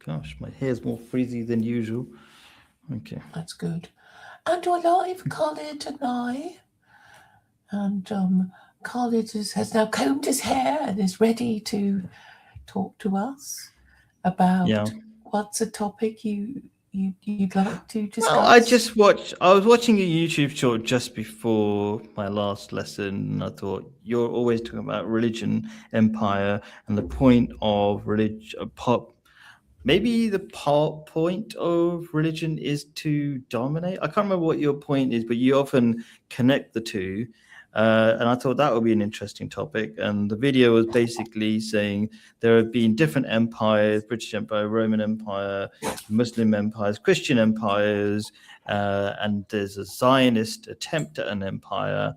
gosh, my hair's more frizzy than usual. Okay. That's good. And we're live, Khalid and I. And Khalid has now combed his hair and is ready to talk to us Yeah. about what's a topic you'd like to Well, discuss. I was watching a YouTube short just before my last lesson, and I thought you're always talking about religion, empire, and the point of religion. Maybe the point of religion is to dominate. I can't remember what your point is, but you often connect the two. And I thought that would be an interesting topic. And the video was basically saying there have been different empires: British Empire, Roman Empire, Muslim empires, Christian empires, and there's a Zionist attempt at an empire.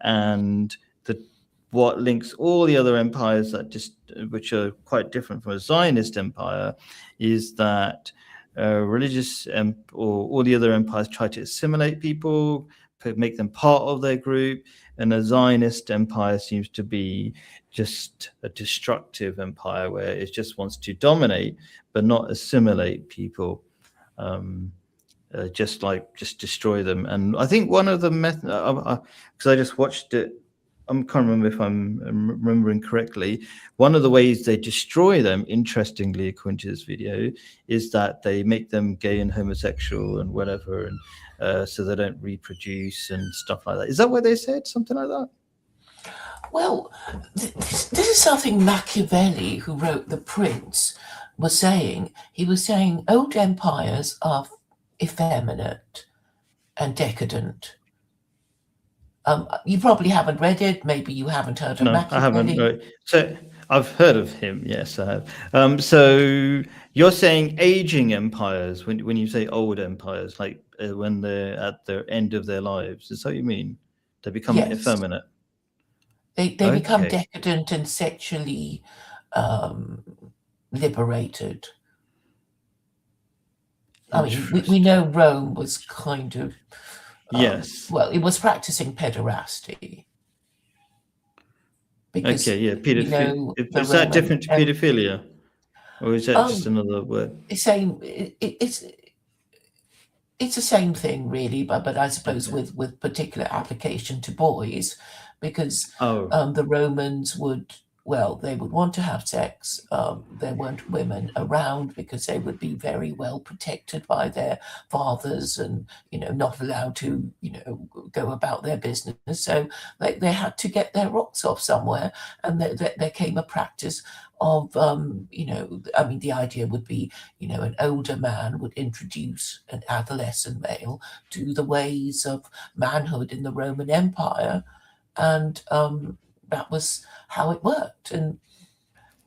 And the what links all the other empires which are quite different from a Zionist empire is that religious or all the other empires try to assimilate people, make them part of their group, and a Zionist empire seems to be just a destructive empire where it just wants to dominate but not assimilate people. Just destroy them. And I think one of the methods, because I just watched it, I can't remember if I'm remembering correctly. One of the ways they destroy them, interestingly, according to this video, is that they make them gay and homosexual and whatever, and so they don't reproduce and stuff like that. Is that what they said? Something like that? Well, this is something Machiavelli, who wrote The Prince, was saying. He was saying old empires are effeminate and decadent. You probably haven't read it. Maybe you haven't heard of No, Machiavelli. I haven't. No. So I've heard of him. Yes, I have. So you're saying aging empires when you say old empires, like when they're at the end of their lives. Is that what you mean? They become Yes. effeminate. They become decadent and sexually liberated. I mean, we know Rome was kind of yes. Well, it was practicing pederasty. Because okay, yeah, pedophilia. Is that different to pedophilia, or is that just another word? It's the same thing, really, but I suppose with particular application to boys, because the Romans would want to have sex. There weren't women around because they would be very well protected by their fathers and, not allowed to, go about their business. So they had to get their rocks off somewhere. And there came a practice of, the idea would be, an older man would introduce an adolescent male to the ways of manhood in the Roman Empire. And that was how it worked. And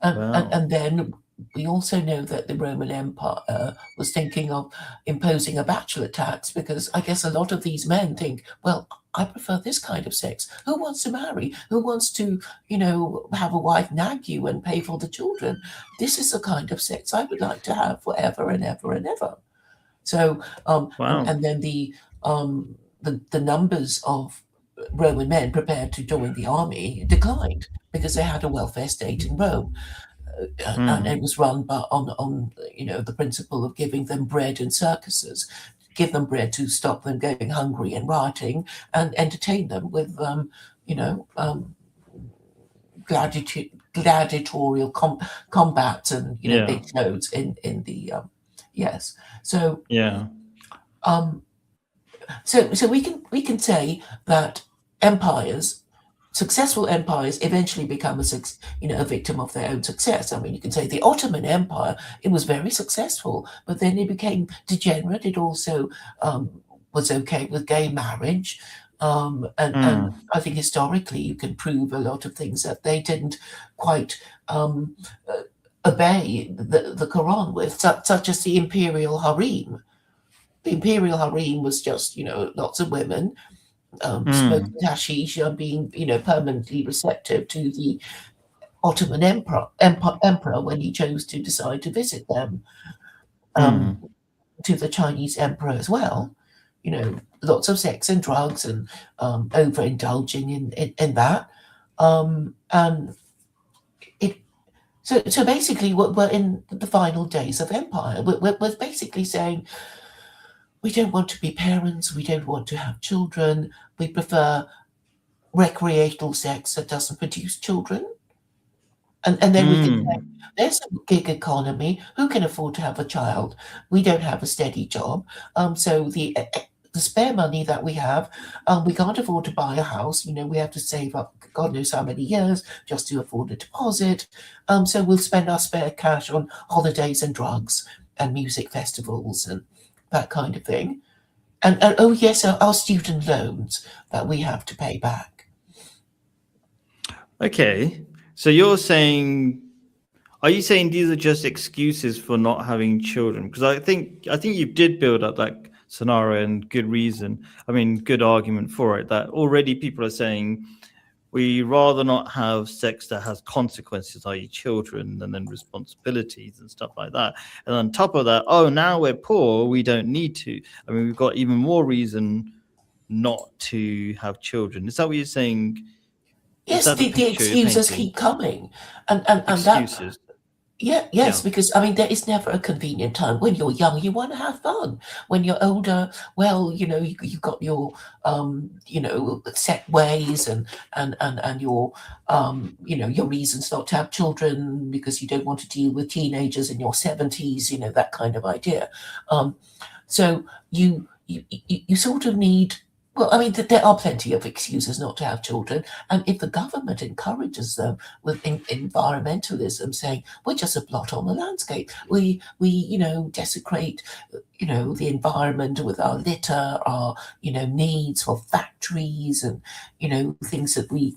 then we also know that the Roman Empire was thinking of imposing a bachelor tax, because I guess a lot of these men think, well, I prefer this kind of sex. Who wants to marry? Who wants to, have a wife nag you and pay for the children? This is the kind of sex I would like to have forever and ever and ever. So, and then the numbers of Roman men prepared to join the army declined because they had a welfare state in Rome. And it was run on the principle of giving them bread in circuses, give them bread to stop them going hungry and rioting, and entertain them with gladiatorial combats and big shows in the yes. So yeah. So we can say that successful empires eventually become a victim of their own success. I mean, you can say the Ottoman Empire, it was very successful, but then it became degenerate. It also was okay with gay marriage. And I think historically you can prove a lot of things that they didn't quite obey the Quran with, such as the imperial harem. The imperial harem was just, lots of women smoking hashish, being, permanently receptive to the Ottoman emperor when he chose to decide to visit them, to the Chinese emperor as well. Lots of sex and drugs and overindulging in that. And So basically, we're in the final days of empire. We're basically saying we don't want to be parents, we don't want to have children, we prefer recreational sex that doesn't produce children. And then we can say, Hmm. there's a gig economy. Who can afford to have a child? We don't have a steady job. So the spare money that we have, we can't afford to buy a house. We have to save up God knows how many years just to afford a deposit. So we'll spend our spare cash on holidays and drugs and music festivals and that kind of thing. And oh yes, our student loans that we have to pay back. Okay. So you're saying, are you saying these are just excuses for not having children? Because I think you did build up that scenario and good reason. I mean, good argument for it. That already people are saying we rather not have sex that has consequences, i.e., children, and then responsibilities and stuff like that. And on top of that, oh, now we're poor, we don't need to. I mean, we've got even more reason not to have children. Is that what you're saying? Is Yes, that the the picture you're excuses painting? keep coming, and that Excuses. yeah, yes, Yeah. because I mean there is never a convenient time. When you're young, you want to have fun. When you're older, well, you've got your set ways and your your reasons not to have children because you don't want to deal with teenagers in your 70s, that kind of idea. Um, so you sort of need. Well, I mean, there are plenty of excuses not to have children, and if the government encourages them with environmentalism, saying we're just a blot on the landscape, we desecrate the environment with our litter, our needs for factories and things that we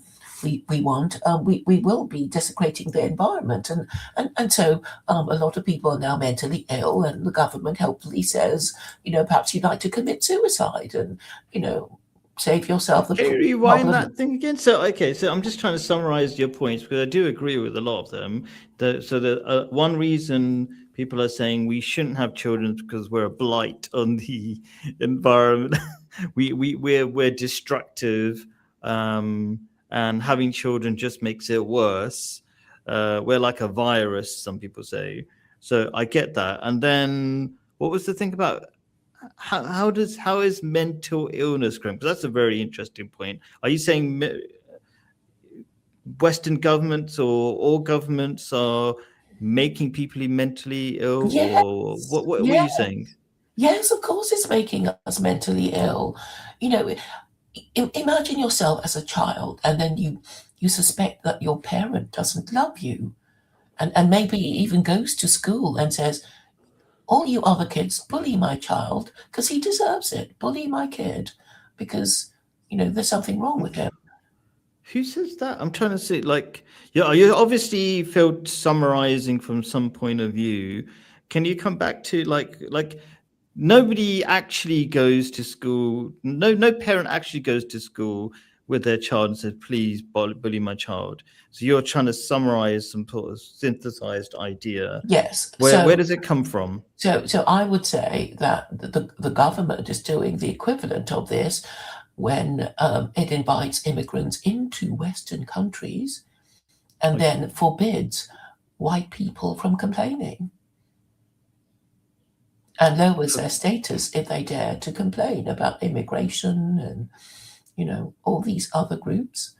want, we will be desecrating the environment. And so a lot of people are now mentally ill, and the government helpfully says, perhaps you'd like to commit suicide and, save yourself the Can you rewind problem. that thing again? So, okay, so I'm just trying to summarize your points because I do agree with a lot of them. The one reason people are saying we shouldn't have children is because we're a blight on the environment. We're destructive, and having children just makes it worse. We're like a virus, some people say. So I get that. And then what was the thing about how is mental illness growing? Because that's a very interesting point. Are you saying Western governments or all governments are making people mentally ill, or Yes, what were yes, you saying? yes, of course it's making us mentally ill. You know, imagine yourself as a child and then you suspect that your parent doesn't love you and maybe even goes to school and says, all you other kids bully my child because he deserves it. Bully my kid because, there's something wrong with him. Who says that? I'm trying to see. Like, yeah, you obviously felt summarizing from some point of view. Can you come back to like nobody actually goes to school. No parent actually goes to school with their child and says, "Please bully my child." So you're trying to summarize some sort of synthesized idea. Yes. Where does it come from? So I would say that the government is doing the equivalent of this when it invites immigrants into Western countries and Like, then forbids white people from complaining and lowers their status if they dare to complain about immigration and, all these other groups.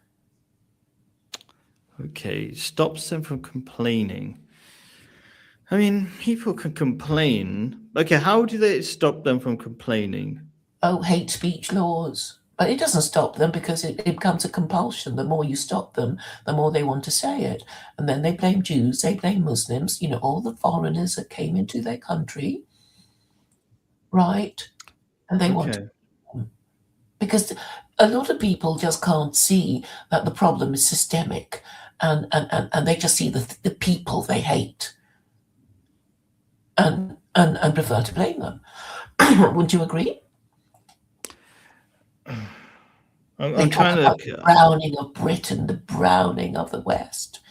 okay, stops them from complaining. I mean, people can complain. Okay, how do they stop them from complaining? Oh, hate speech laws. But it doesn't stop them because it becomes a compulsion. The more you stop them, the more they want to say it. And then they blame Jews, they blame Muslims, all the foreigners that came into their country, right? And they want Okay. to, because a lot of people just can't see that the problem is systemic and they just see the people they hate and prefer to blame them. Wouldn't you agree? They I'm talk trying about the to browning of Britain, the browning of the West.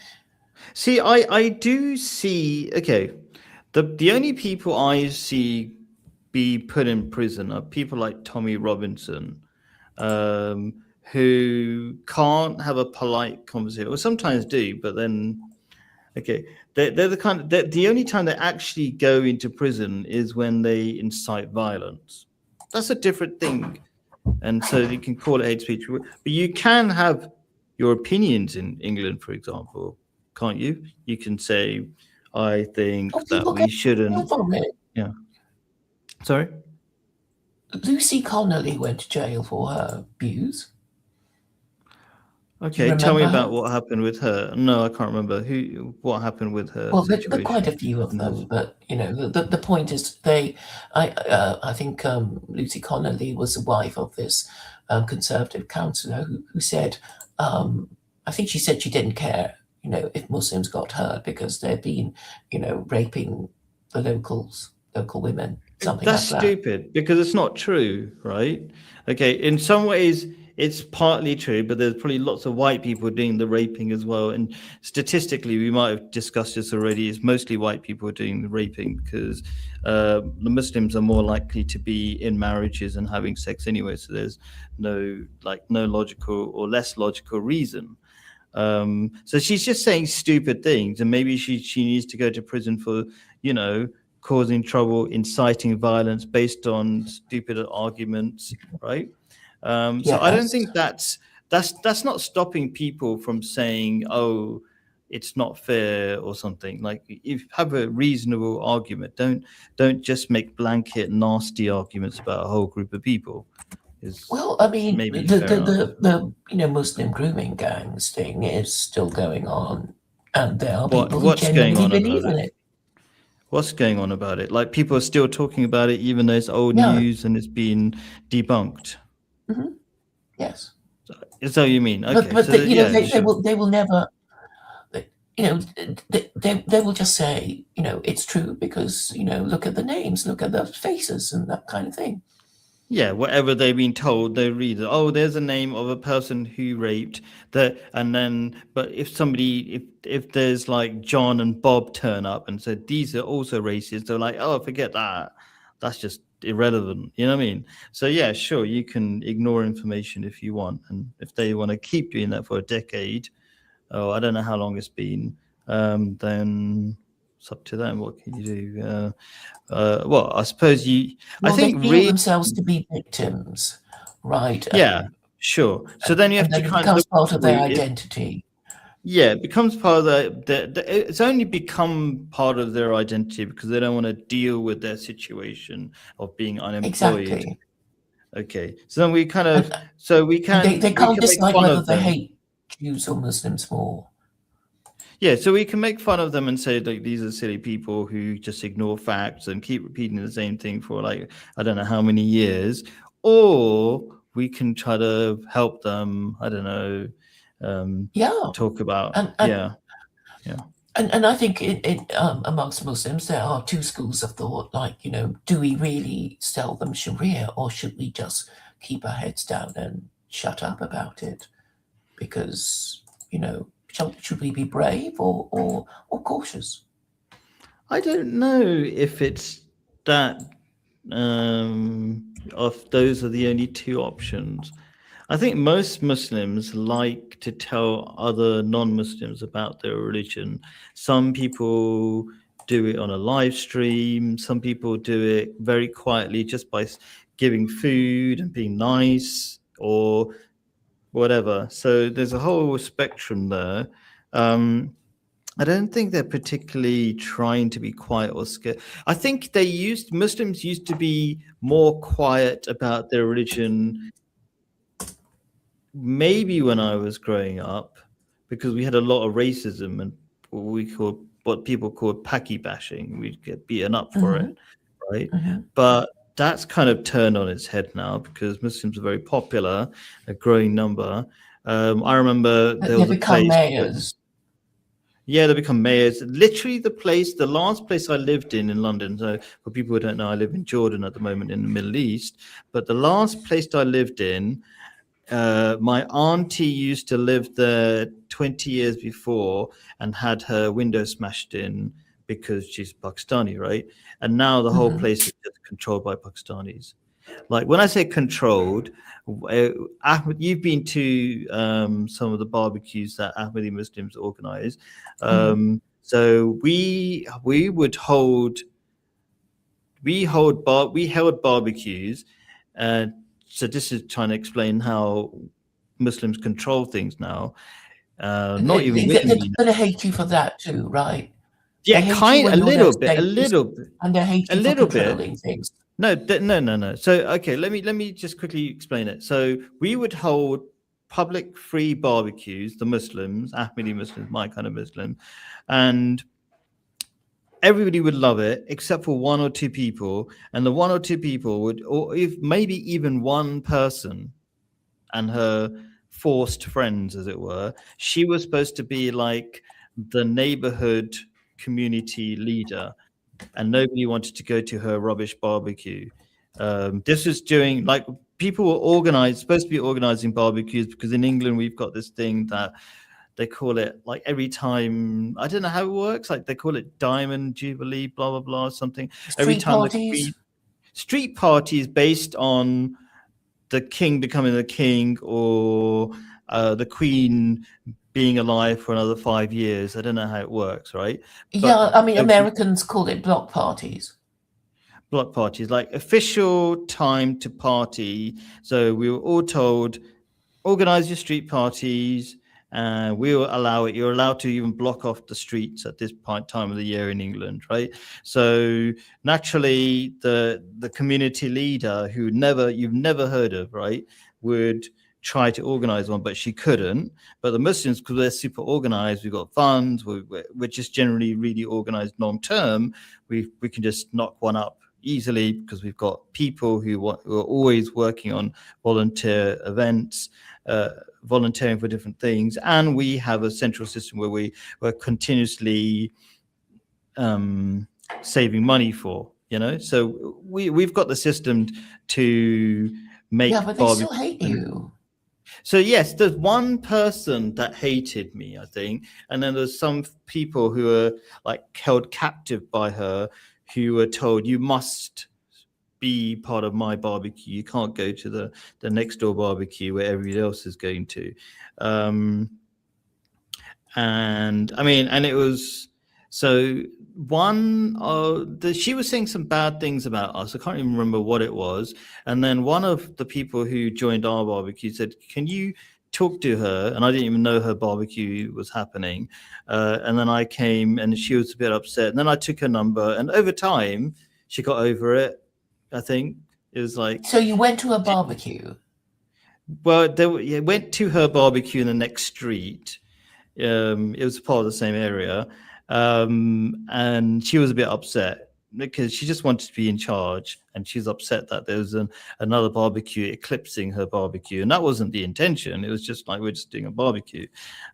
see. I do see. Okay, the only people I see be put in prison are people like Tommy Robinson, who can't have a polite conversation, or sometimes do, but then okay. they're the kind of the only time they actually go into prison is when they incite violence. That's a different thing, and so you can call it hate speech. But you can have your opinions in England, for example, can't you? You can say, "I Oh, think that people we get shouldn't." jailed for it. Yeah. Sorry. Lucy Connolly went to jail for her views. Do you Okay, tell me remember about her? what happened with her. No, I can't remember who. What happened with her Well, there are quite situation a few of in them, this. but the point is I think Lucy Connolly was the wife of this conservative councillor who said, um, I think she said she didn't care, if Muslims got hurt because they'd been, raping the local women, something That's like that. stupid because it's not true, right? Okay, in some ways it's partly true, but there's probably lots of white people doing the raping as well. And statistically, we might have discussed this already. It's mostly white people doing the raping because the Muslims are more likely to be in marriages and having sex anyway. So there's no logical or less logical reason. So she's just saying stupid things, and maybe she needs to go to prison for, you know, causing trouble, inciting violence based on stupid arguments, right? So I don't Yes. think that's not stopping people from saying, oh, it's not fair or something. Like, if have a reasonable argument, don't just make blanket nasty arguments about a whole group of people. Is Well, I mean, maybe the fair the enough. the, the Muslim grooming gangs thing is still going on, and there are people who What's going genuinely on about believe in it? it. What's going on about it? Like, people are still talking about it, even though it's old Yeah. news and it's been debunked. Hmm. Yes. Is that what you mean? But Okay, but so yeah, sure. they will never, you know they will just say, it's true because, look at the names, look at the faces, and that kind of thing. Yeah, whatever they've been told, they read it. Oh, there's a name of a person who raped that, and then, but if there's like John and Bob turn up and said these are also racist, they're like, oh, forget that. That's just irrelevant. You know what I mean? So yeah, sure, you can ignore information if you want, and if they want to keep doing that for a decade, oh, I don't know how long it's been, then it's up to them. What can you do? Well, I suppose I Well, they think feel really. themselves to be victims, right? Yeah, sure. So then you have And to then it kind of becomes part of their root it. identity. Yeah, it becomes part of it's only become part of their identity because they don't want to deal with their situation of being unemployed. Exactly. Okay, so then we kind of, And so they we can't can make decide fun whether of they them. hate Jews or Muslims more. Yeah, so we can make fun of them and say like these are silly people who just ignore facts and keep repeating the same thing for like I don't know how many years, or we can try to help them. I don't know, Yeah. talk about And and yeah, yeah. and I think amongst Muslims there are two schools of thought. Like, do we really sell them Sharia, or should we just keep our heads down and shut up about it? Because, should we be brave or cautious? I don't know if it's that of those are the only two options. I think most Muslims like to tell other non-Muslims about their religion. Some people do it on a live stream. Some people do it very quietly just by giving food and being nice or whatever. So there's a whole spectrum there. I don't think they're particularly trying to be quiet or scared. I think Muslims used to be more quiet about their religion maybe when I was growing up, because we had a lot of racism and what people call packy bashing. We'd get beaten up for Hmm. it, right? Hmm. But that's kind of turned on its head now because Muslims are very popular, a growing number. I remember there They was a become place. mayors. Yeah, they become mayors. Literally, the last place I lived in London. So, for people who don't know, I live in Jordan at the moment in the Middle East. But the last place I lived in, my auntie used to live there 20 years before and had her window smashed in because she's Pakistani, right? And now the whole Hmm. place is just controlled by Pakistanis. Like, when I say controlled, Ahmed, you've been to some of the barbecues that Ahmadi Muslims organize. Hmm. So we would hold we held barbecues. Uh, so this is trying to explain how Muslims control things now. Not even They're wittingly. going to hate you for that too, right? They Yeah, hate you when a you're their little bit, escapist, and they hate a you for little bit. controlling things. No, no. So okay, let me just quickly explain it. So we would hold public free barbecues, the Muslims, Ahmadi Muslims, my kind of Muslim, and everybody would love it except for one or two people, and the one or two people would, or if maybe even one person and her forced friends, as it were, she was supposed to be like the neighborhood community leader, and nobody wanted to go to her rubbish barbecue. This was during, like, people were organized, supposed to be organizing barbecues, because in England we've got this thing that they call it, like, every time, I don't know how it works, like they call it Diamond Jubilee, blah blah blah, something. Every Street time the parties. Queen, street parties based on the king becoming the king, or the Queen being alive for another 5 years. I don't know how it works, right? But Yeah, I mean, every Americans call it block parties. block parties, like official time to party. So we were all told, organize your street parties. We will allow it. You're allowed to even block off the streets at this time of the year in England, right? So naturally, the community leader, who never you've never heard of, right, would try to organize one, but she couldn't. But the Muslims, because they're super organized, we've got funds, we're just generally really organized long term. We can just knock one up easily, because we've got people who are always working on volunteer events, volunteering for different things, and we have a central system where we're continuously saving money for, so we've got the system to Yeah, make but they still barbecue. hate you. So yes, there's one person that hated me, I think, and then there's some people who are like held captive by her, who were told, you must be part of my barbecue. You can't go to the next door barbecue where everybody else is going to. Um, and I mean, and it was, so she was saying some bad things about us. I can't even remember what it was. And then one of the people who joined our barbecue said, can you talk to her? And I didn't even know her barbecue was happening. And then I came, and she was a bit upset, and then I took her number, and over time she got over it, I think. It was like, So you went to a barbecue. well, went to her barbecue in the next street. It was part of the same area, and she was a bit upset because she just wanted to be in charge, and she's upset that there was another barbecue eclipsing her barbecue, and that wasn't the intention. It was just like, we're just doing a barbecue.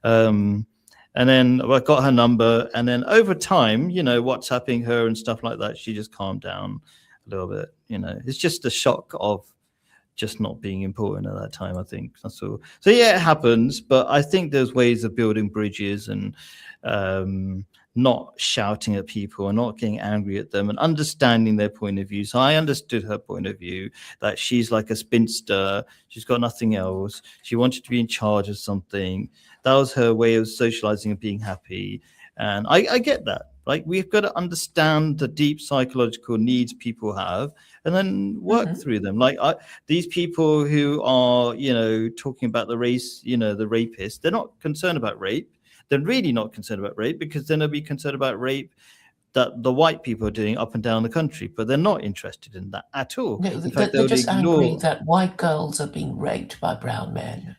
And then I got her number, and then over time, WhatsApping her and stuff like that, she just calmed down a little bit. It's just the shock of just not being important at that time, I think. That's all. So yeah, it happens, but I think there's ways of building bridges, and not shouting at people and not getting angry at them, and understanding their point of view. So I understood her point of view, that she's like a spinster, she's got nothing else, she wanted to be in charge of something. That was her way of socializing and being happy. And I get that. Like, we've got to understand the deep psychological needs people have, and then work through them. Like, these people who are, talking about the race, the rapists, they're not concerned about rape. They're really not concerned about rape, because then they'll be concerned about rape that the white people are doing up and down the country, but they're not interested in that at all. No, In fact, they they're would just angry ignore. that white girls are being raped by brown men.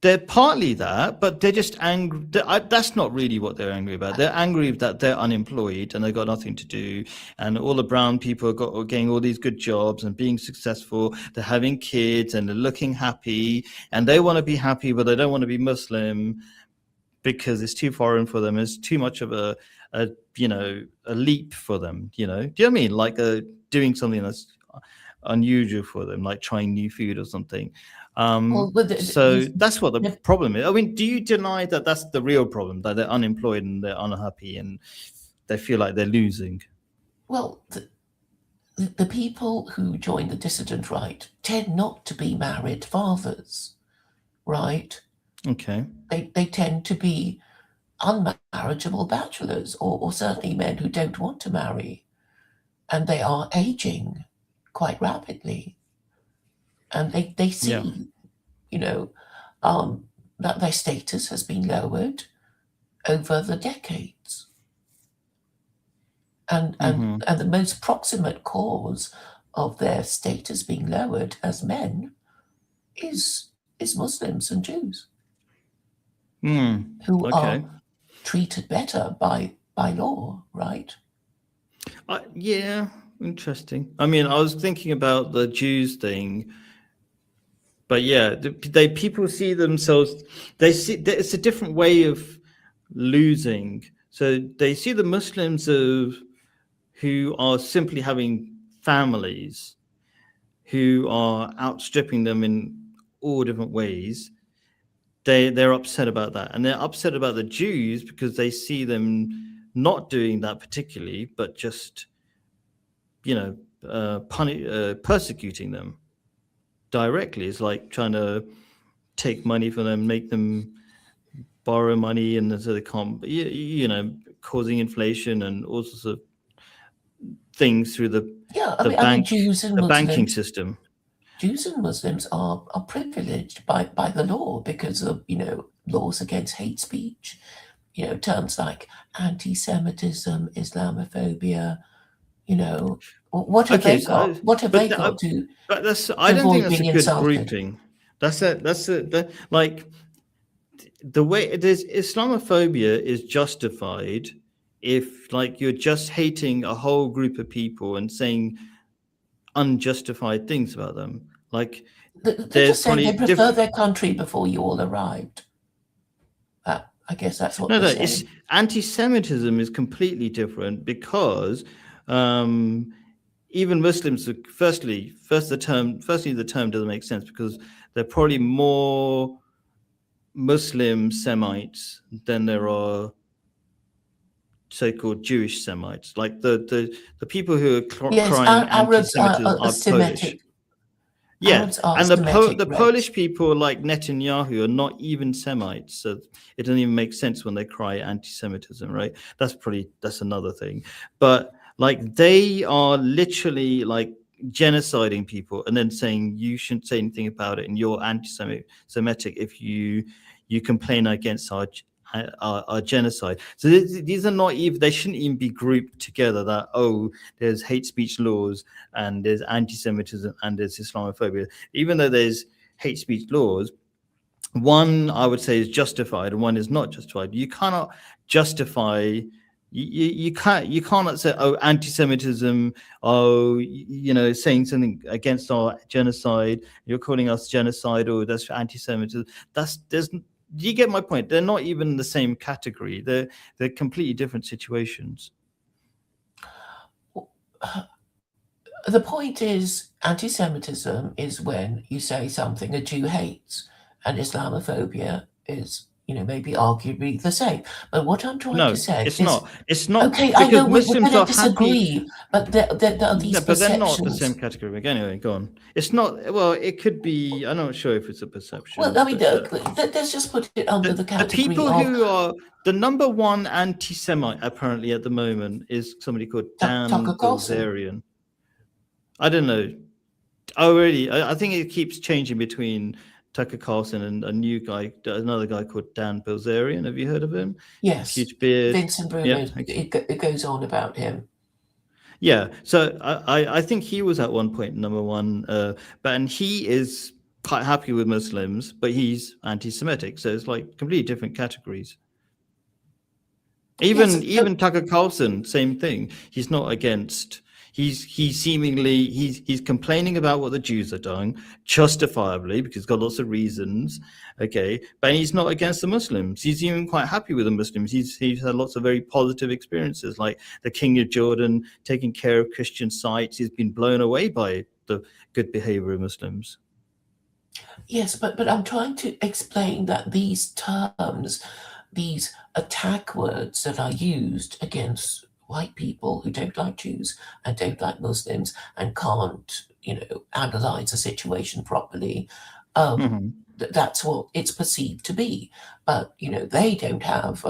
They're partly that, but they're just angry. That's not really what they're angry about. They're angry that they're unemployed and they've got nothing to do, and all the brown people are getting all these good jobs and being successful. They're having kids and they're looking happy, and they want to be happy, but they don't want to be Muslim because it's too foreign for them. It's too much of a leap for them. Do you know what I mean? Like, doing something that's unusual for them, like trying new food or something. Well, So that's what the problem is. I mean, do you deny that that's the real problem, that they're unemployed and they're unhappy and they feel like they're losing? Well, the people who join the dissident right tend not to be married fathers, right? Okay. They tend to be unmarriageable bachelors, or certainly men who don't want to marry, and they are aging quite rapidly, and they Yeah. see, you know, um, that their status has been lowered over the decades. And, and, Mm-hmm. and the most proximate cause of their status being lowered as men is Muslims and Jews, who are Okay. treated better by law, right? Yeah. Interesting. I mean, I was thinking about the Jews thing, but yeah, they people see themselves. They see it's a different way of losing. So they see the Muslims of who are simply having families who are outstripping them in all different ways. They're upset about that, and they're upset about the Jews because they see them not doing that particularly, but just you know persecuting them directly. It's like trying to take money from them, make them borrow money, and so they can't, causing inflation and all sorts of things through Yeah, the I mean, bank, the banking system. Jews and Muslims are privileged by the law because of, laws against hate speech, terms like anti-Semitism, Islamophobia, you know, what have Okay, they so got? What have but they got but that's I to don't think avoid that's a being good insulted? grouping. Like the way it is, Islamophobia is justified if like you're just hating a whole group of people and saying unjustified things about them. Like They're there's just saying probably they prefer different. their country before you all arrived. I guess that's what No, they're no, it's saying. anti-Semitism is completely different because um, even Muslims. Firstly, the term doesn't make sense because there are probably more Muslim Semites than there are so-called Jewish Semites. Like the people who are Yes, crying Arabs anti-Semitism are are Polish. Semitic. Yeah, Arabs are and Semitic the race. Polish people like Netanyahu are not even Semites, so it doesn't even make sense when they cry anti-Semitism, right? That's another thing, but like they are literally like genociding people and then saying you shouldn't say anything about it and you're anti-Semitic if you complain against our genocide. So these are not even they shouldn't even be grouped together. That there's hate speech laws and there's anti-Semitism and there's Islamophobia. Even though there's hate speech laws, one I would say is justified and one is not justified. You cannot justify. You cannot say anti-Semitism, saying something against our genocide, you're calling us genocidal, that's anti-Semitism. There's Do you get my point? They're not even in the same category. They're completely different situations. The point is, anti-Semitism is when you say something a Jew hates, and Islamophobia is, maybe arguably the same. But what I'm trying to No, say it's is, not. It's not okay, I because know we're Muslims going are to happy. disagree, but there are No, these but they're not the same perceptions. category. But anyway, go on. It's not. Well, it could be. I'm not sure if it's a Well, perception, I mean, but let's just put it under the the category people of who are the number one anti-Semite apparently at the moment is somebody called Dan Tucker Carlson. Bilzerian. I don't know. Oh, really? I think it keeps changing between Tucker Carlson and a new guy, another guy called Dan Bilzerian. Have you heard of him? Yes, Huge beard. Vincent Yeah. Bruno, Okay. it goes on about him. Yeah, so I think he was at one point number one, but and he is quite happy with Muslims, but he's anti-Semitic, so it's like completely different categories. Yes, Even Tucker Carlson, same thing. He's not against. He's seemingly he's complaining about what the Jews are doing, justifiably because he's got lots of reasons. Okay, but he's not against the Muslims. He's even quite happy with the Muslims. He's had lots of very positive experiences, like the King of Jordan taking care of Christian sites. He's been blown away by the good behavior of Muslims. yes, but I'm trying to explain that these terms, these attack words that are used against white people who don't like Jews and don't like Muslims and can't, analyze a situation properly, um, Mm-hmm. that's what it's perceived to be. But they don't have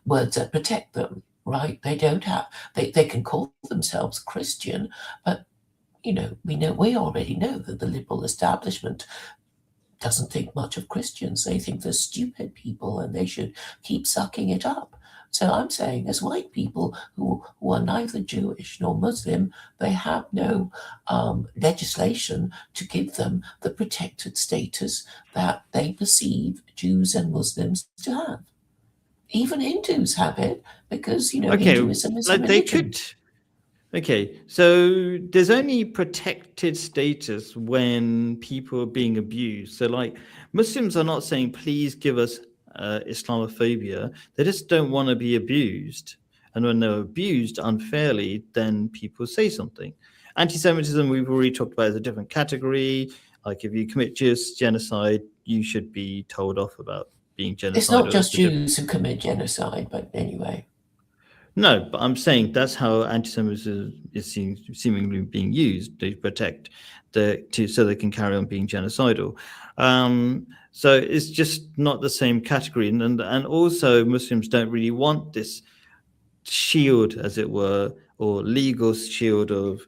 words that protect them, right? They don't have. They can call themselves Christian, but we already know that the liberal establishment doesn't think much of Christians. They think they're stupid people and they should keep sucking it up. So I'm saying, as white people who are neither Jewish nor Muslim, they have no legislation to give them the protected status that they perceive Jews and Muslims to have. Even Hindus have it because, Okay, Hinduism is a like they religion. could. Okay, so there's only protected status when people are being abused. So, like, Muslims are not saying, please give us Islamophobia. They just don't want to be abused. And when they're abused unfairly, then people say something. Anti Semitism, we've already talked about, is a different category. Like, if you commit just genocide, you should be told off about being genocidal. It's not just Jews who commit genocide, but anyway. No, but I'm saying that's how anti-Semitism is seemingly being used to protect so they can carry on being genocidal. So it's just not the same category, and also Muslims don't really want this shield, as it were, or legal shield of.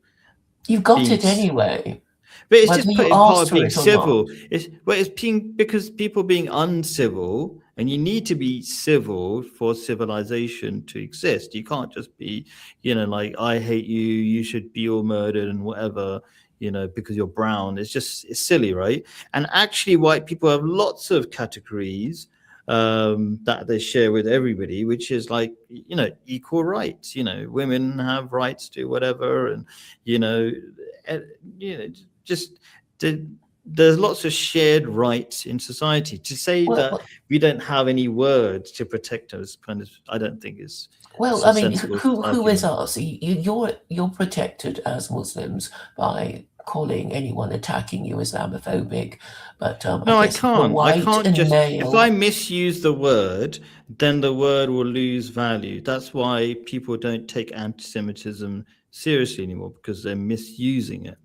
You've got it anyway. But it's whether just you part asked of for being it or not. civil. It's being because people being uncivil, and you need to be civil for civilization to exist. You can't just be, like, I hate you, you should be all murdered and whatever, because you're brown. It's silly, right? And actually, white people have lots of categories that they share with everybody, which is like, equal rights. Women have rights to whatever, and eh, just there's lots of shared rights in society. To say that we don't have any words to protect us, kind of, I don't think is. Well, I mean, who is us? You're protected as Muslims by calling anyone attacking you Islamophobic, but no, I I guess if you're can't. I white can't and just. If I male. misuse the word, then the word will lose value. That's why people don't take anti-Semitism seriously anymore, because they're misusing it.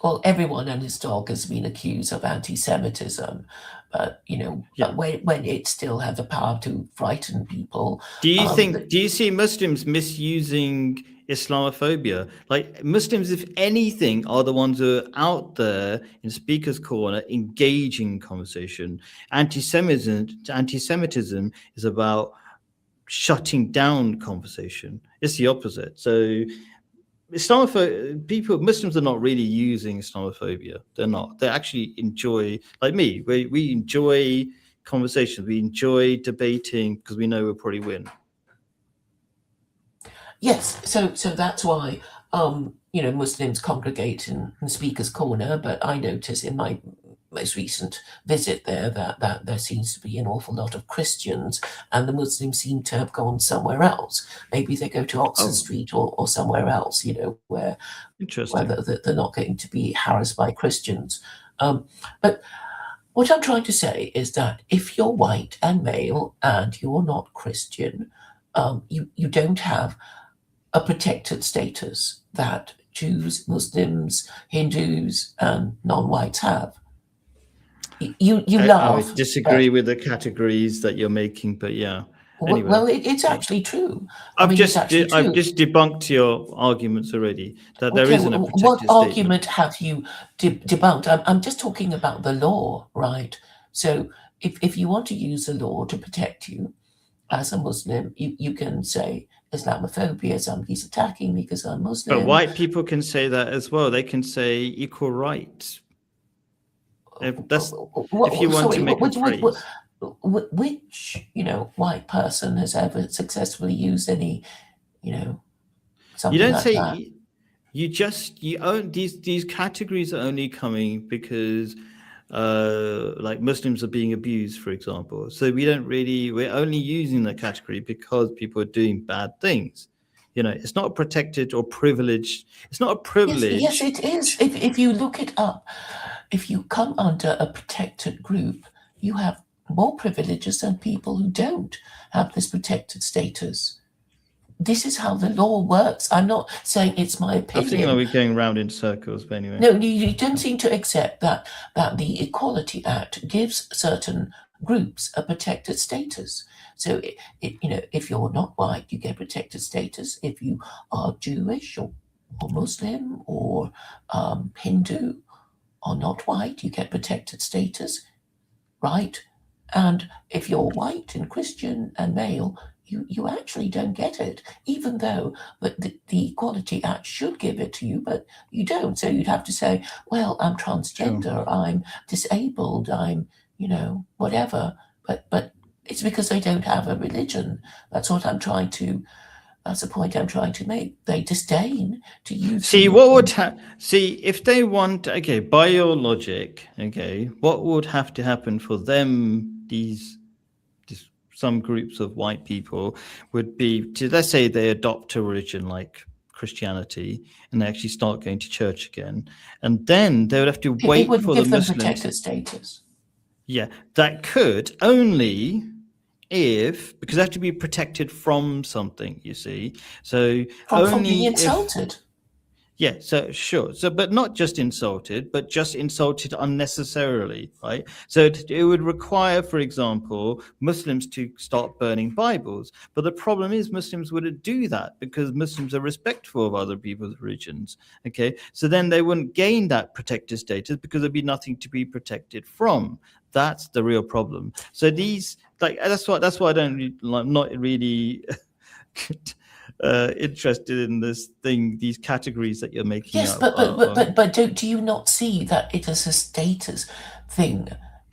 Well, everyone and his dog has been accused of anti-Semitism, but Yeah. when it still had the power to frighten people. Do you see Muslims misusing Islamophobia? Like, Muslims, if anything, are the ones who are out there in speaker's corner engaging conversation. Anti-Semitism is about shutting down conversation. It's the opposite. So Muslims are not really using Islamophobia. They're not. They actually enjoy, like me, we enjoy conversations. We enjoy debating because we know we'll probably win. Yes, so that's why Muslims congregate in Speaker's Corner. But I notice in my most recent visit there that there seems to be an awful lot of Christians, and the Muslims seem to have gone somewhere else. Maybe they go to Oxford Street or somewhere else, where they're not going to be harassed by Christians. But what I'm trying to say is that if you're white and male and you're not Christian, you don't have a protected status that Jews, Muslims, Hindus, and non-whites have. You laugh. I disagree with the categories that you're making, but yeah. Anyway, well, it's actually true. I've just debunked your arguments already, that there isn't a protected what statement. argument have you debunked? I'm just talking about the law, right? So if you want to use the law to protect you as a Muslim, you can say Islamophobia, somebody's attacking me because I'm Muslim. But white people can say that as well. They can say equal rights. If you want to make a phrase. Which white person has ever successfully used any something like that? You own these categories are only coming because like Muslims are being abused, for example. So we're only using the category because people are doing bad things. It's not protected or privileged. It's not a privilege. Yes, it is. If you look it up, if you come under a protected group, you have more privileges than people who don't have this protected status. this is how the law works. I'm not saying it's my I think that opinion. we're going round in circles, but anyway. No, you don't seem to accept that the Equality Act gives certain groups a protected status. So, if you're not white, you get protected status. If you are Jewish or Muslim or Hindu or not white, you get protected status, right? And if you're white and Christian and male, you actually don't get it, even though the Equality Act should give it to you, but you don't. So you'd have to say, well, I'm Sure. transgender, I'm disabled, I'm, whatever. But it's because they don't have a religion. That's what I'm trying to, that's the point I'm trying to make. They disdain to use See, what would religion. see if they want? Okay, by your logic, okay, what would have to happen for them? These some groups of white people would be to, let's say they adopt a religion like Christianity and they actually start going to church again, and then they would have to It wait wouldn't for the give them Muslims. protected status. Yeah, that could only if, because they have to be protected from something, you see. So From being only if, insulted. yeah, so sure. So, but not just insulted, but just insulted unnecessarily, right? So it would require, for example, Muslims to start burning Bibles. But the problem is Muslims wouldn't do that because Muslims are respectful of other people's religions. Okay. So then they wouldn't gain that protected status because there'd be nothing to be protected from. That's the real problem. So these, like, that's why I don't, I'm not really interested in this thing, these categories that you're making Yes, up. but do you not see that it is a status thing?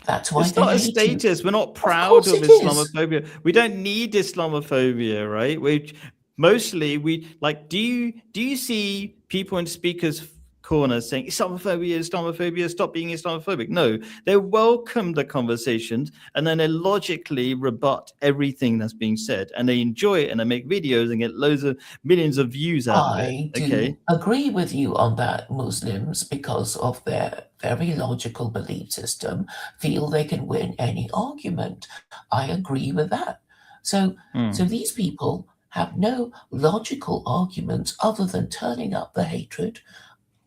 That's why It's they not a hate you. status. We're not Of proud course of it is. Islamophobia. We don't need Islamophobia, right? We mostly we like. Do you see people in speakers' corners saying Islamophobia, Islamophobia, stop being Islamophobic? No, they welcome the conversations and then they logically rebut everything that's being said, and they enjoy it and they make videos and get loads of millions of views out of it. I Okay. do agree with you on that. Muslims, because of their very logical belief system, feel they can win any argument. I agree with that. So Mm, these people have no logical arguments other than turning up the hatred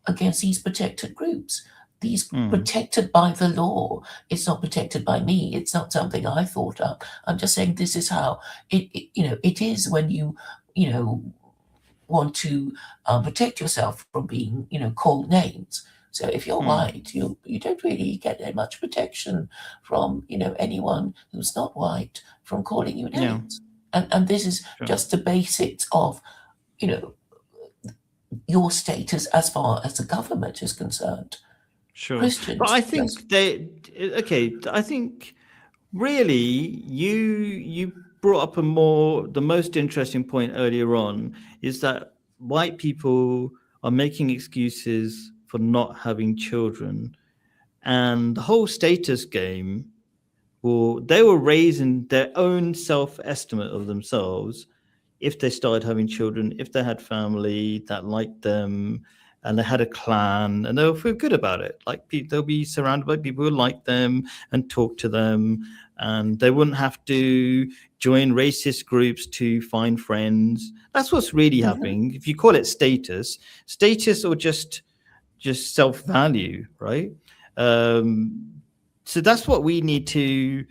against these protected groups. These mm, protected by the law. It's not protected by me. It's not something I thought up. I'm just saying this is how it is when you know, want to protect yourself from being, called names. So if you're mm. white, you don't really get that much protection from, anyone who's not white from calling you Yeah, names. And this is sure. just the basics of, you know, your status as far as the government is concerned. Sure. But I Christians, yes. think they okay, I think really you brought up the most interesting point earlier on is that white people are making excuses for not having children, and the whole status game, well, they were raising their own self-estimate of themselves if they started having children, if they had family that liked them, and they had a clan, and they'll feel good about it. Like they'll be surrounded by people who like them and talk to them, and they wouldn't have to join racist groups to find friends. That's what's really Mhm. happening. If you call it status, or just self value, right? Um, so that's what we need to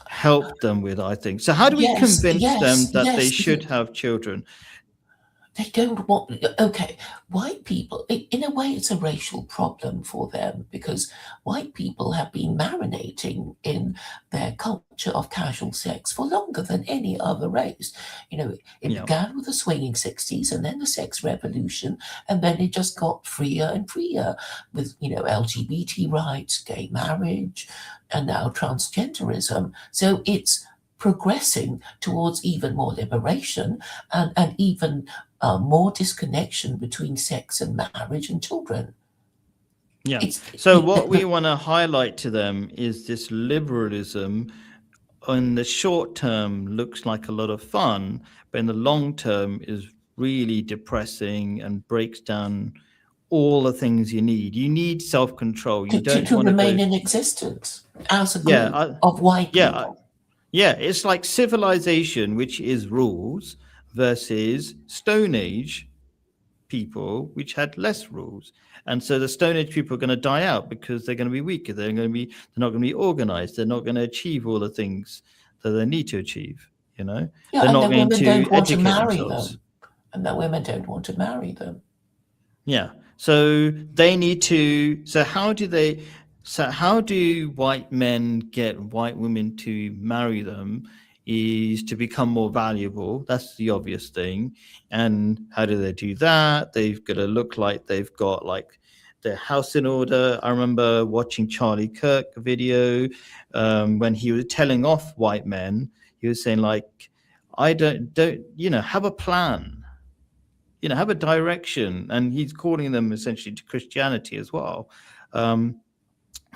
help them with, I think. So how do we Yes, convince them yes, that they yes. should have children? They don't want. Okay, white people. In a way, it's a racial problem for them because white people have been marinating in their culture of casual sex for longer than any other race. It Yeah, began with the swinging '60s and then the sex revolution, and then it just got freer and freer with LGBT rights, gay marriage, and now transgenderism. So it's progressing towards even more liberation and even more disconnection between sex and marriage and children. yeah. It's So what we want to highlight to them is this liberalism in the short term looks like a lot of fun, but in the long term is really depressing and breaks down all the things you need. You need self control. You don't to want to remain go, in existence as a yeah, group of white yeah, people. yeah. It's like civilization, which is rules. versus Stone Age people, which had less rules. And so the Stone Age people are going to die out because they're going to be weaker. They're not going to be organized. They're not going to achieve all the things that they need to achieve. You know, Yeah, they're and not the going women to don't want to educate marry themselves. them. And the women don't want to marry them. Yeah. So they need to. So how do they? So how do white men get white women to marry them? Is to become more valuable. That's the obvious thing. And how do they do that? They've got to look like they've got like their house in order. I remember watching Charlie Kirk video when he was telling off white men. He was saying like, "I don't have a plan, have a direction," and he's calling them essentially to Christianity as well. Um,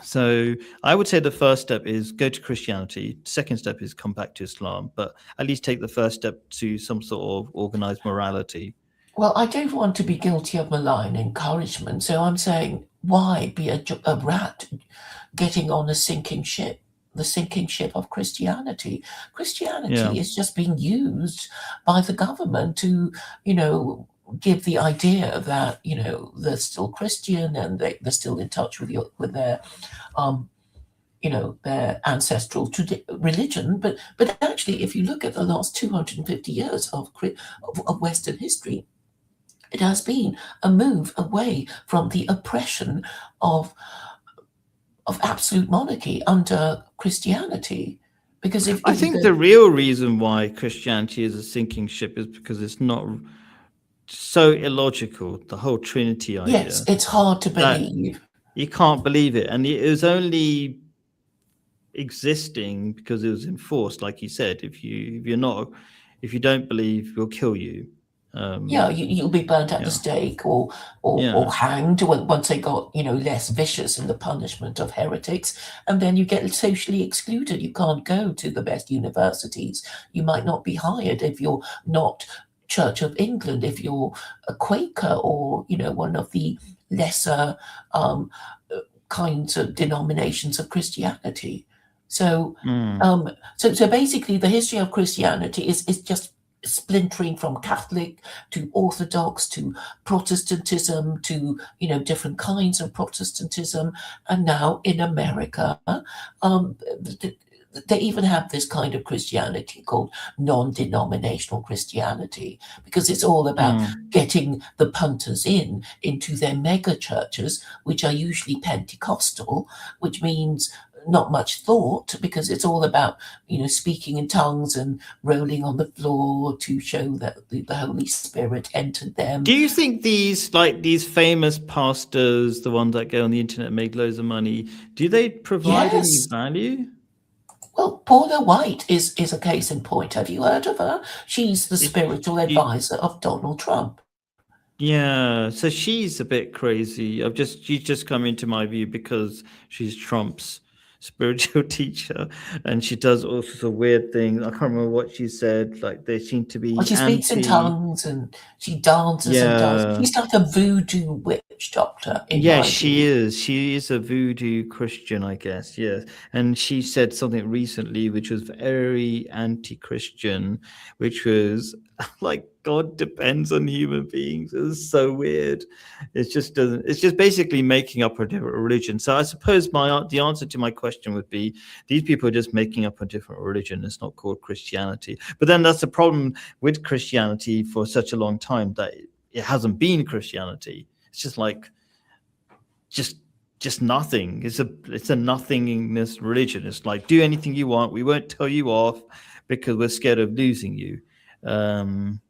so I would say the first step is go to Christianity. Second step is come back to Islam, but at least take the first step to some sort of organized morality. Well, I don't want to be guilty of malign encouragement, so I'm saying, why be a rat getting on a sinking ship? The sinking ship of Christianity. Yeah. Christianity is just being used by the government to, give the idea that they're still Christian and they're still in touch with their um, their ancestral religion. But actually, if you look at the last 250 years of Western history, it has been a move away from the oppression of absolute monarchy under Christianity. Because I if you think go, the real reason why Christianity is a sinking ship is because it's not so illogical, the whole Trinity yes, idea, it's hard to that believe. you can't believe it. And it was only existing because it was enforced, like you said. If you don't believe, we'll kill you. Yeah, Um, you'll be burnt at the yeah, stake or yeah, hanged once they got less vicious in the punishment of heretics, and then you get socially excluded. You can't go to the best universities. You might not be hired if you're not Church of England, if you're a Quaker or one of the lesser um, kinds of denominations of Christianity. So, mm, so basically, the history of Christianity is just splintering from Catholic to Orthodox to Protestantism to different kinds of Protestantism, and now in America, um, they even have this kind of Christianity called non-denominational Christianity, because it's all about mm. getting the punters into their mega churches, which are usually Pentecostal, which means not much thought, because it's all about speaking in tongues and rolling on the floor to show that the Holy Spirit entered them. Do you think these famous pastors, the ones that go on the internet and make loads of money, do they provide any Yes. value? Well, Paula White is a case in point. Have you heard of her? She's the It, spiritual you, advisor of Donald Trump. yeah, so she's a bit crazy. She's just come into my view because she's Trump's spiritual teacher, and she does all sorts of weird things. I can't remember what she said. Like they seem to Well, be she speaks in anti. tongues and she dances and does. Yeah, She's like a voodoo witch doctor, in yeah, my she view. is. She is a voodoo Christian, I guess. Yes. And she said something recently which was very anti Christian, which was like, God depends on human beings. It was so weird. It just doesn't, it's just basically making up a different religion. So I suppose the answer to my question would be these people are just making up a different religion. It's not called Christianity. But then that's the problem with Christianity for such a long time, that it hasn't been Christianity. It's just like, just nothing. It's a nothingness religion. It's like, do anything you want. We won't tell you off because we're scared of losing you. Um,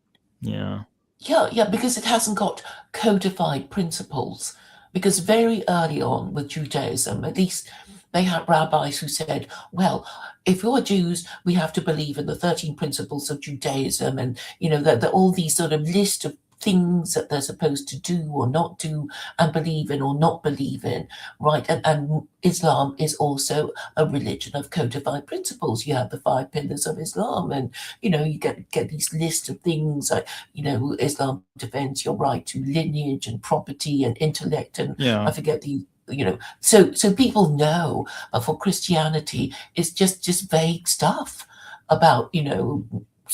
yeah. Yeah, because it hasn't got codified principles. Because very early on with Judaism, at least they had rabbis who said, well, if you're Jews, we have to believe in the 13 principles of Judaism, and that all these sort of list of things that they're supposed to do or not do and believe in or not believe in, right? And Islam is also a religion of codified principles. You have the 5 pillars of Islam, and you get these lists of things like Islam defends your right to lineage and property and intellect, and I Yeah. forget so people know. But for Christianity, it's just vague stuff about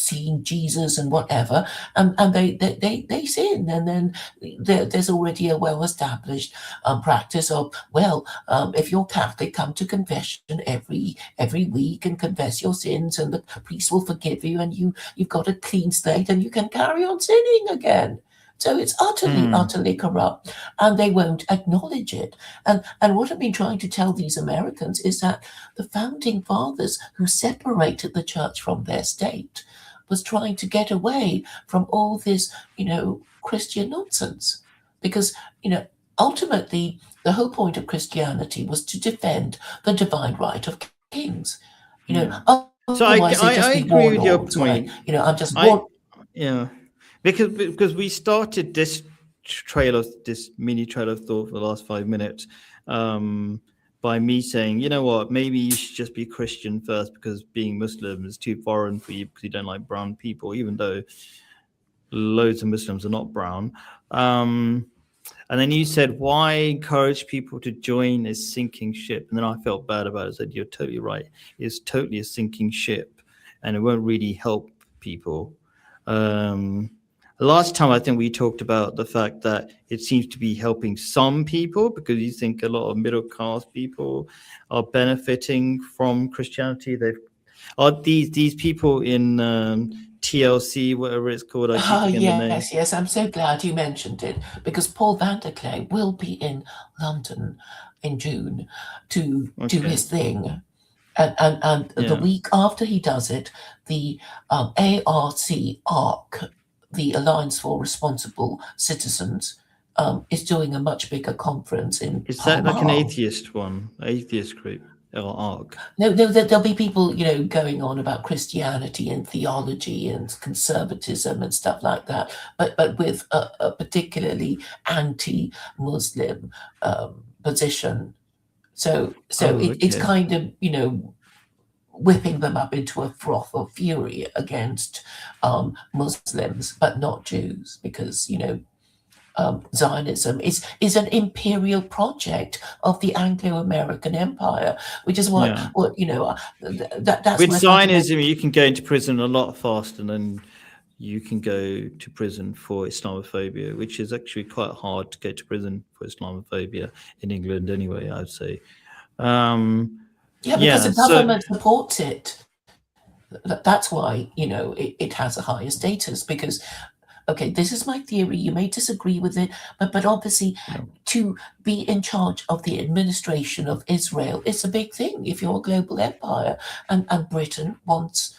seeing Jesus and whatever, and they sin, and then there's already a well-established practice of, well, if you're Catholic, come to confession every week and confess your sins, and the priest will forgive you, and you've got a clean slate, and you can carry on sinning again. So it's utterly corrupt, and they won't acknowledge it. And what I've been trying to tell these Americans is that the founding fathers who separated the church from their state was trying to get away from all this, Christian nonsense. Because, ultimately, the whole point of Christianity was to defend the divine right of kings. So Otherwise they'd just I be agree with your warlords. point. I'm just I yeah, because we started this this mini trail of thought for the last 5 minutes by me saying, you know what, maybe you should just be Christian first because being Muslim is too foreign for you because you don't like brown people, even though loads of Muslims are not brown. And then you said, why encourage people to join a sinking ship? And then I felt bad about it. I said, you're totally right. It's totally a sinking ship, and it won't really help people. Last time, I think we talked about the fact that it seems to be helping some people because you think a lot of middle class people are benefiting from Christianity. Are these people in TLC, whatever it's called? I keep Oh, forgetting the name. yes. I'm so glad you mentioned it because Paul Vanderklay will be in London in June to do Okay. his thing. And the Yeah. week after he does it, the ARC, the Alliance for Responsible Citizens, is doing a much bigger conference in Is Pall that like an Mall. atheist one? Atheist group or ARC? No, there'll be people, going on about Christianity and theology and conservatism and stuff like that, but with a particularly anti-Muslim position. So Oh, it's okay. kind of, whipping them up into a froth of fury against Muslims, but not Jews, because Zionism is an imperial project of the Anglo-American Empire, which is Yeah. that's With my fundamental. Zionism, you can go into prison a lot faster than you can go to prison for Islamophobia, which is actually quite hard to go to prison for Islamophobia in England anyway, I'd say. Um, Yeah, because yeah, the so government supports it. That's why it has a higher status because okay, this is my theory. You may disagree with it, but obviously, yeah. to be in charge of the administration of Israel is a big thing if you're a global empire. And Britain wants,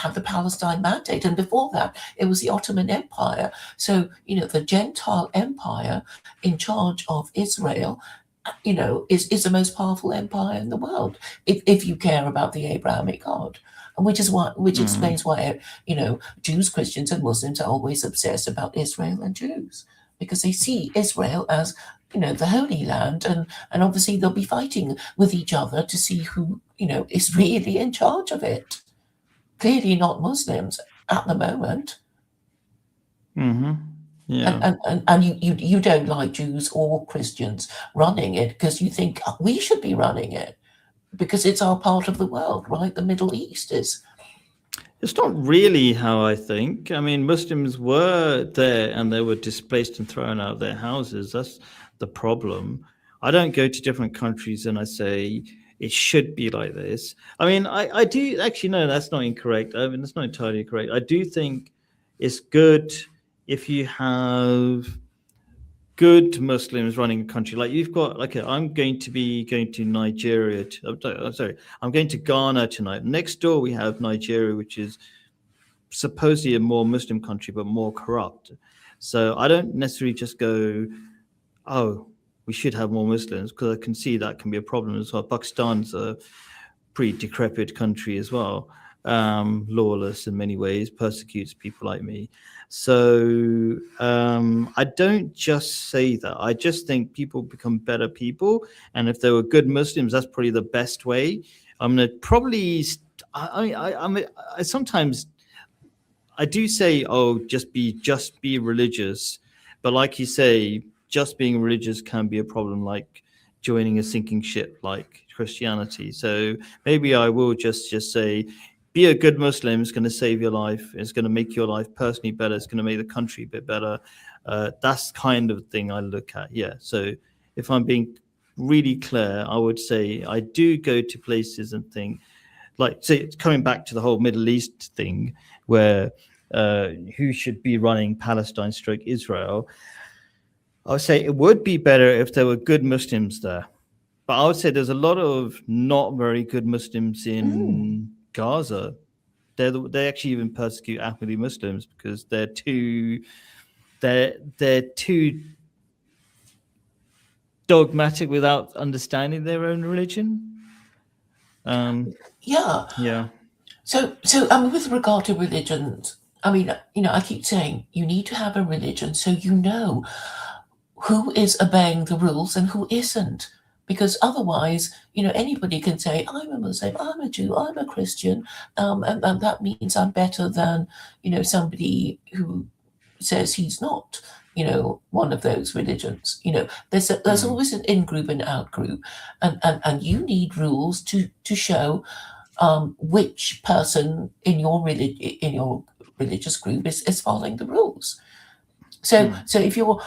have the Palestine Mandate. And before that, it was the Ottoman Empire. So, the Gentile empire in charge of Israel, is the most powerful empire in the world if you care about the Abrahamic God. And which Mhm. explains why Jews, Christians, and Muslims are always obsessed about Israel and Jews because they see Israel as the Holy Land, and obviously they'll be fighting with each other to see who is really in charge of it. Clearly not Muslims at the moment, and Yeah. you don't like Jews or Christians running it because you think we should be running it because it's our part of the world, right? The Middle East is. It's not really how I think. I mean, Muslims were there and they were displaced and thrown out of their houses. That's the problem. I don't go to different countries and I say it should be like this. I mean, I do actually, no, that's not incorrect. I mean, that's not entirely correct. I do think it's good if you have good Muslims running a country. Like you've got, like, I'm going to be going to Nigeria. Sorry, I'm going to Ghana tonight. Next door, we have Nigeria, which is supposedly a more Muslim country, but more corrupt. So I don't necessarily just go, oh, we should have more Muslims, because I can see that can be a problem as well. Pakistan's a pretty decrepit country as well, lawless in many ways, persecutes people like me. So I don't just say that. I just think people become better people, and if they were good Muslims, that's probably the best way. I'm gonna probably. I sometimes I do say, oh, just be religious, but like you say, just being religious can be a problem, like joining a sinking ship, like Christianity. So maybe I will just say, be a good Muslim is going to save your life. It's going to make your life personally better. It's going to make the country a bit better. That's kind of thing I look at. Yeah. So if I'm being really clear, I would say I do go to places and think, like, say, coming back to the whole Middle East thing, where who should be running Palestine stroke Israel, I would say it would be better if there were good Muslims there. But I would say there's a lot of not very good Muslims Mm. in Gaza. They actually even persecute Ahmadi Muslims because they're too dogmatic without understanding their own religion. Yeah. Yeah. So I mean, with regard to religions, I mean, I keep saying you need to have a religion so you know who is obeying the rules and who isn't. Because otherwise, anybody can say, I'm a Muslim, I'm a Jew, I'm a Christian, and that means I'm better than, somebody who says he's not, one of those religions. There's always an in group and out group, and you need rules to show which person in your religious group is following the rules. So if you're,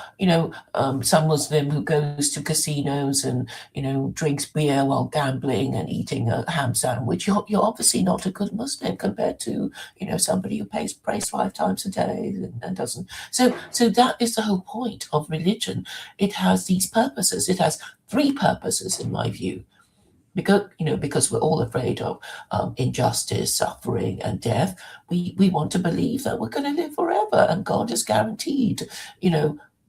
some Muslim who goes to casinos and drinks beer while gambling and eating a ham sandwich, you're obviously not a good Muslim compared to somebody who prays 5 times a day and doesn't. So that is the whole point of religion. It has these purposes. It has 3 purposes in my view, because we're all afraid of injustice, suffering, and death. We want to believe that we're going to live forever, and God is guaranteed,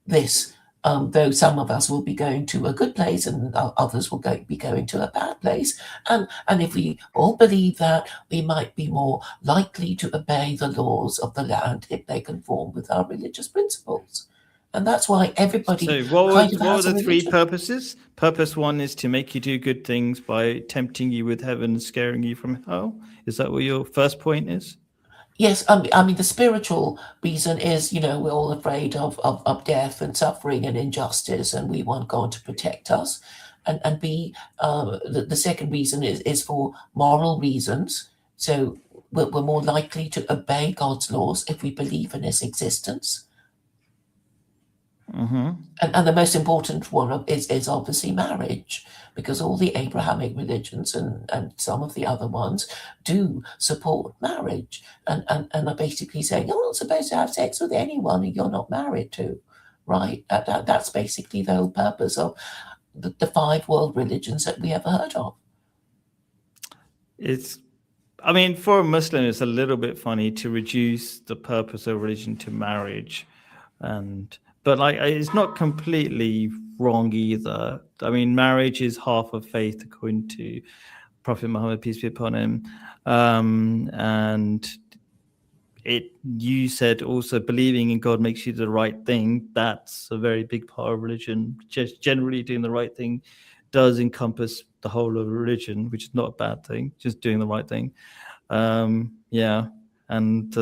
this. Though some of us will be going to a good place and others will be going to a bad place, and if we all believe that, we might be more likely to obey the laws of the land if they conform with our religious principles. And that's why everybody So what kind was of what were has a the 3 religion. purposes? Purpose 1 is to make you do good things by tempting you with heaven and scaring you from hell. Is that what your first point is? Yes, I mean, the spiritual reason is, we're all afraid of death and suffering and injustice, and we want God to protect us. And B, the second reason is for moral reasons. So we're more likely to obey God's laws if we believe in His existence. And the most important one is obviously marriage, because all the Abrahamic religions and some of the other ones do support marriage and are basically saying you're not supposed to have sex with anyone you're not married to, right? That's basically the whole purpose of the 5 world religions that we ever heard of. It's I mean, for a Muslim, it's a little bit funny to reduce the purpose of religion to marriage, and but like it's not completely wrong either. I mean, marriage is half of faith, according to Prophet Muhammad, peace be upon him, and you said also believing in God makes you do the right thing. That's a very big part of religion. Just generally doing the right thing does encompass the whole of religion, which is not a bad thing. Just doing the right thing. Yeah, and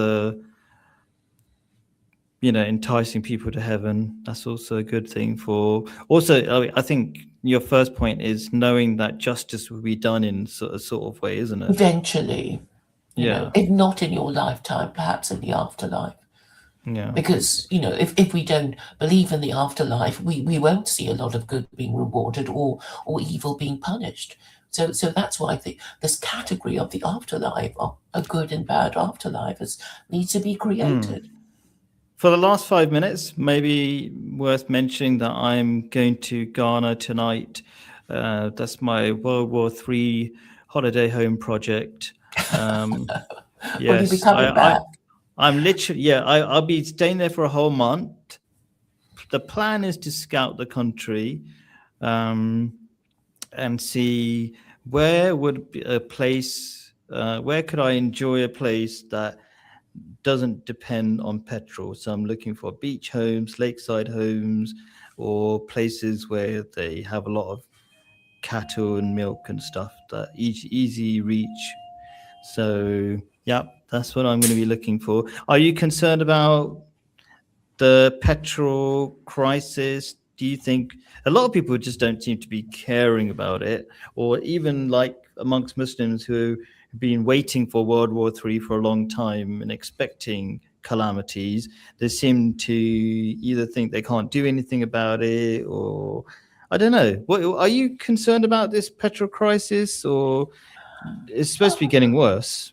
enticing people to heaven. That's also a good thing for. Also, I think your first point is knowing that justice will be done in sort of way, isn't it? Eventually, Yeah, if not in your lifetime, perhaps in the afterlife. yeah. Because if we don't believe in the afterlife, we won't see a lot of good being rewarded or evil being punished. So that's why this category of the afterlife, of a good and bad afterlife, needs to be created. For the last 5 minutes, maybe worth mentioning that I'm going to Ghana tonight. That's my World War III holiday home project. Will you be Yes, coming back? I'm literally, yeah, I'll be staying there for a whole month. The plan is to scout the country um, and see where would be a place, where could I enjoy a place that doesn't depend on petrol. So I'm looking for beach homes, lakeside homes, or places where they have a lot of cattle and milk and stuff that easy reach. So yeah, that's what I'm going to be looking for. Are you concerned about the petrol crisis? Do you think a lot of people just don't seem to be caring about it, or even like amongst Muslims been waiting for World War III for a long time and expecting calamities. They seem to either think they can't do anything about it, or I don't know. What are you concerned about this petrol crisis, or it's supposed to be getting worse?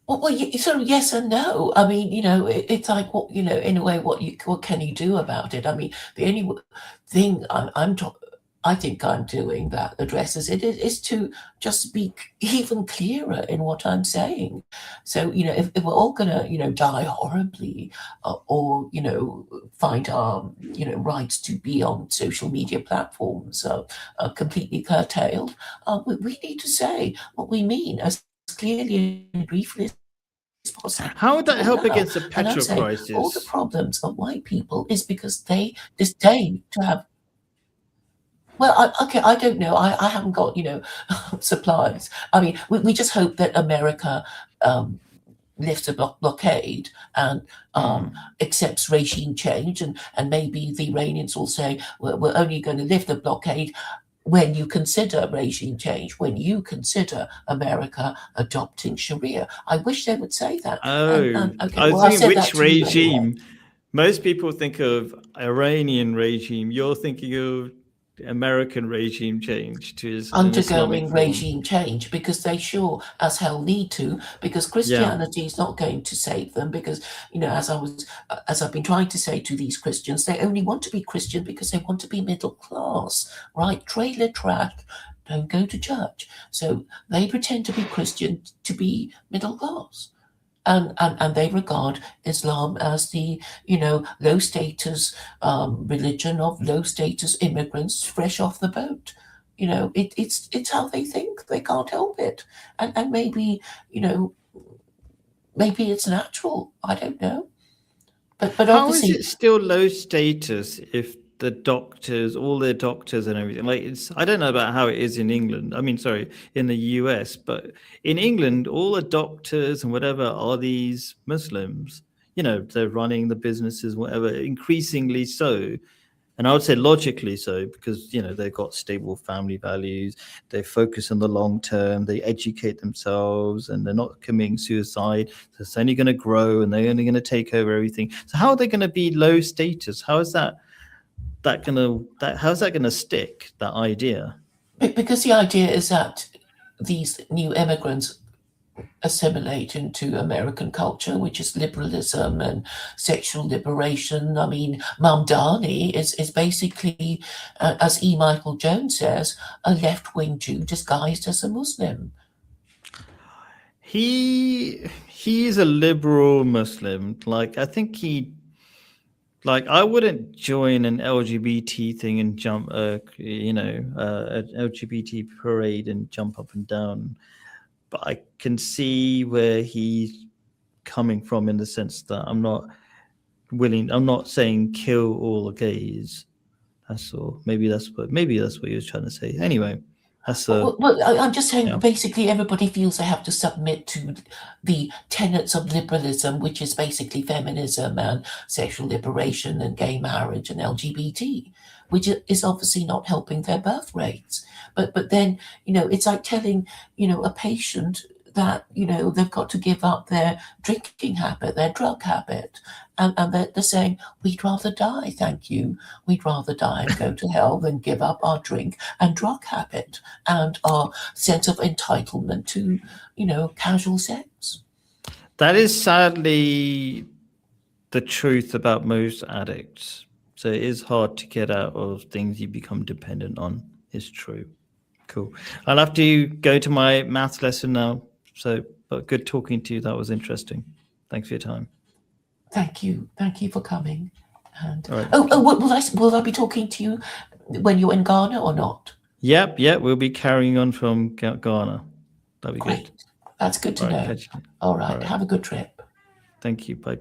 Well, sort of yes and no. I mean, it's like what in a way, what can you do about it? I mean, the only thing I think I'm doing that addresses it is to just be even clearer in what I'm saying. So if we're all gonna die horribly, or find our rights to be on social media platforms completely curtailed, we need to say what we mean as clearly and briefly as possible How would that now. help against the And I'm petrol saying all the crisis? problems of white people is because they disdain to have. Well, okay, I don't know. I haven't got supplies. I mean, we just hope that America lifts a blockade and accepts regime change, and maybe the Iranians will say we're only going to lift the blockade when you consider regime change, when you consider America adopting Sharia. I wish they would say that. Oh, Okay, I was well, I've thinking said that which to you anyway. regime? Most people think of Iranian regime. You're thinking of American regime change to an Islamic Undergoing form. regime change because they sure as hell need to, because Yeah. Christianity is not going to save them, because as I've been trying to say to these Christians, they only want to be Christian because they want to be middle class, right? Trailer track, don't go to church. So they pretend to be Christian to be middle class. And they regard Islam as the low status religion of low status immigrants fresh off the boat. It's how they think. They can't help it, and maybe it's natural. I don't know, but How is it obviously still low status if the doctors, all their doctors and everything, like I don't know about how it is in England. I mean, sorry, in the US, but in England, all the doctors and whatever are these Muslims. They're running the businesses, whatever, increasingly so. And I would say logically so, because they've got stable family values, they focus on the long term, they educate themselves, and they're not committing suicide. So it's only going to grow, and they're only going to take over everything. So how are they going to be low status? How is how's that gonna stick? That idea? because the idea is that these new immigrants assimilate into American culture, which is liberalism and sexual liberation. I mean, Mamdani is basically, as E. Michael Jones says, a left-wing Jew disguised as a Muslim. He's a liberal Muslim. Like I think I wouldn't join an LGBT thing and jump, an LGBT parade and jump up and down. But I can see where he's coming from in the sense that I'm not saying kill all gays. That's all. Maybe that's what he was trying to say. Anyway, that's Well, I'm just saying, yeah. basically, everybody feels they have to submit to the tenets of liberalism, which is basically feminism and sexual liberation and gay marriage and LGBT, which is obviously not helping their birth rates. But then, it's like telling, a patient that, they've got to give up their drinking habit, their drug habit. And they're saying, we'd rather die, thank you. We'd rather die and go to hell than give up our drink and drug habit and our sense of entitlement to, casual sex. That is sadly the truth about most addicts. So it is hard to get out of things you become dependent on. It's true. Cool. I'll have to go to my maths lesson now. So, but good talking to you. That was interesting. Thanks for your time. Thank you for coming. And All right. will I be talking to you when you're in Ghana or not? Yep. We'll be carrying on from Ghana. That'll be Great. good. That's good to All right. know. Catch you. All All right. right. Have a good trip. Thank you. Bye.